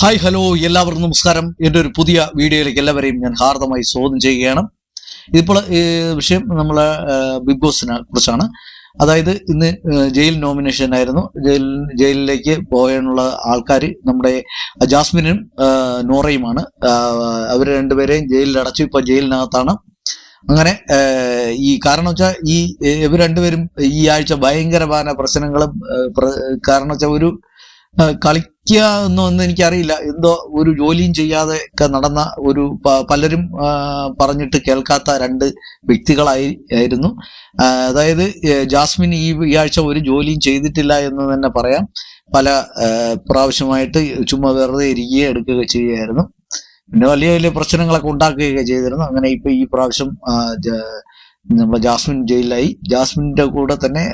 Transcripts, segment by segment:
Hi hello എല്ലാവർക്കും നമസ്കാരം. എൻ്റെ ഒരു പുതിയ വീഡിയോയിലേക്ക് എല്ലാവരെയും ഞാൻ ഹാർദമായി സ്വാഗതം ചെയ്യുകയാണ്. ഇതിപ്പോൾ വിഷയം നമ്മളെ ബിഗ് ബോസിനെ കുറിച്ചാണ്. അതായത് ഇന്ന് ജയിൽ നോമിനേഷൻ ആയിരുന്നു. ജയിലിലേക്ക് പോകാനുള്ള ആൾക്കാർ നമ്മുടെ ജാസ്മിനും നോറയുമാണ്. അവർ രണ്ടുപേരെയും ജയിലിൽ അടച്ചു. ഇപ്പോൾ ജയിലിനകത്താണ്. അങ്ങനെ ഈ കാരണം വെച്ചാൽ ഇവർ രണ്ടുപേരും ഈ ആഴ്ച ഭയങ്കരമായ പ്രശ്നങ്ങളും കാരണം വെച്ചാൽ ഒരു കളിക്കുക എന്നൊന്നും എനിക്കറിയില്ല, എന്തോ ഒരു ജോലിയും ചെയ്യാതെ ഒക്കെ നടന്ന ഒരു പലരും പറഞ്ഞിട്ട് കേൾക്കാത്ത രണ്ട് വ്യക്തികളായിരുന്നു. അതായത് ജാസ്മിൻ ഈ ആഴ്ച ഒരു ജോലിയും ചെയ്തിട്ടില്ല എന്ന് തന്നെ പറയാം. പല പ്രാവശ്യമായിട്ട് ചുമ്മാ വെറുതെ ഇരിക്കുകയോ എടുക്കുകയോ ചെയ്യുകയായിരുന്നു. പിന്നെ വലിയ വലിയ പ്രശ്നങ്ങളൊക്കെ ഉണ്ടാക്കുകയൊക്കെ ചെയ്തിരുന്നു. അങ്ങനെ ഇപ്പൊ ഈ പ്രാവശ്യം നമ്മുടെ ജാസ്മിൻ ജയിലിലായി. ജാസ്മിന്റെ കൂടെ തന്നെ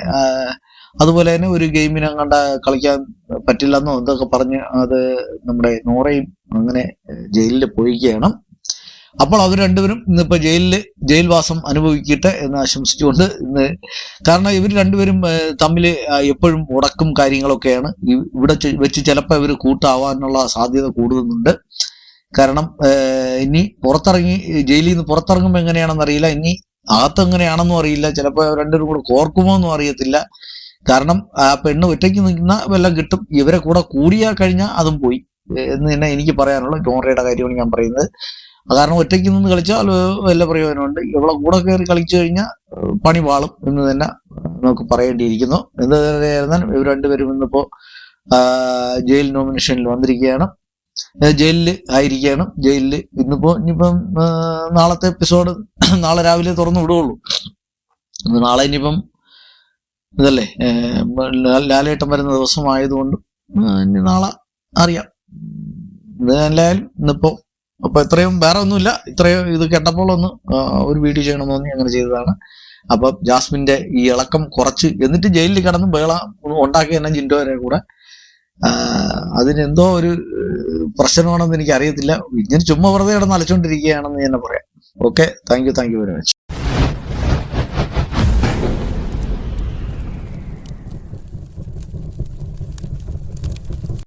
അതുപോലെ തന്നെ ഒരു ഗെയിമിനെ കണ്ട കളിക്കാൻ പറ്റില്ലെന്നോ എന്തൊക്കെ പറഞ്ഞ് അത് നമ്മുടെ നോറയും അങ്ങനെ ജയിലിൽ പോയിരിക്കുകയാണ്. അപ്പോൾ അവർ രണ്ടുപേരും ഇന്നിപ്പോ ജയിൽവാസം അനുഭവിക്കട്ടെ എന്ന് ആശംസിച്ചുകൊണ്ട് ഇന്ന്, കാരണം ഇവർ രണ്ടുപേരും തമ്മിൽ എപ്പോഴും ഉടക്കും കാര്യങ്ങളൊക്കെയാണ്. ഇവിടെ വെച്ച് ചിലപ്പോൾ ഇവർ കൂട്ടാവാനുള്ള സാധ്യത കൂടുതലുണ്ട്. കാരണം ഇനി ജയിലിൽ നിന്ന് പുറത്തിറങ്ങുമ്പോൾ എങ്ങനെയാണെന്ന് അറിയില്ല, ഇനി അകത്ത് എങ്ങനെയാണെന്നും അറിയില്ല. ചിലപ്പോൾ രണ്ടുപേരും കൂടെ കോർക്കുമോ എന്നും അറിയത്തില്ല. കാരണം ആ പെണ്ണ് ഒറ്റയ്ക്ക് നിൽക്കുന്ന വല്ലതും കിട്ടും. ഇവരെ കൂടെ കൂടിയാ കഴിഞ്ഞാൽ അതും പോയി എന്ന് തന്നെ എനിക്ക് പറയാനുള്ള നോറയുടെ കാര്യമാണ് ഞാൻ പറയുന്നത്. കാരണം ഒറ്റയ്ക്ക് നിന്ന് കളിച്ചാൽ വല്ല പ്രയോജനമുണ്ട്. ഇവളെ കൂടെ കയറി കളിച്ചു കഴിഞ്ഞാൽ പണി വാളും എന്ന് തന്നെ നമുക്ക് പറയേണ്ടിയിരിക്കുന്നു. എന്തായിരുന്നാൽ ഇവർ രണ്ടുപേരും ഇന്നിപ്പോ ജയിൽ നോമിനേഷനിൽ വന്നിരിക്കുകയാണ്. ജയിലിൽ ആയിരിക്കുകയാണ്. ഇനിയിപ്പം നാളത്തെ എപ്പിസോഡ് നാളെ രാവിലെ തുറന്നു വിടുകയുള്ളൂ. നാളെ ഇനിയിപ്പം ഇതല്ലേ ലാലേട്ടൻ വരുന്ന ദിവസമായതുകൊണ്ട് ഇനി നാളെ അറിയാം. എന്തായാലും ഇന്നിപ്പോ അപ്പൊ ഇത്രയും വേറെ ഒന്നുമില്ല. ഇത്രയും ഇത് കേട്ടപ്പോൾ ഒരു വീഡിയോ ചെയ്യണമെന്ന് തോന്നി അങ്ങനെ ചെയ്തതാണ്. അപ്പൊ ജാസ്മിന്റെ ഈ ഇളക്കം കുറച്ച് എന്നിട്ട് ജയിലിൽ കിടന്ന് ബേള ഉണ്ടാക്കി തന്നെ ജിൻഡോരെ കൂടെ അതിനെന്തോ ഒരു പ്രശ്നമാണെന്ന് എനിക്ക് അറിയത്തില്ല. ഇങ്ങനെ ചുമ്മാ വെറുതെ കിടന്ന് അലച്ചോണ്ടിരിക്കുകയാണെന്ന് തന്നെ പറയാം. Okay, thank you very much.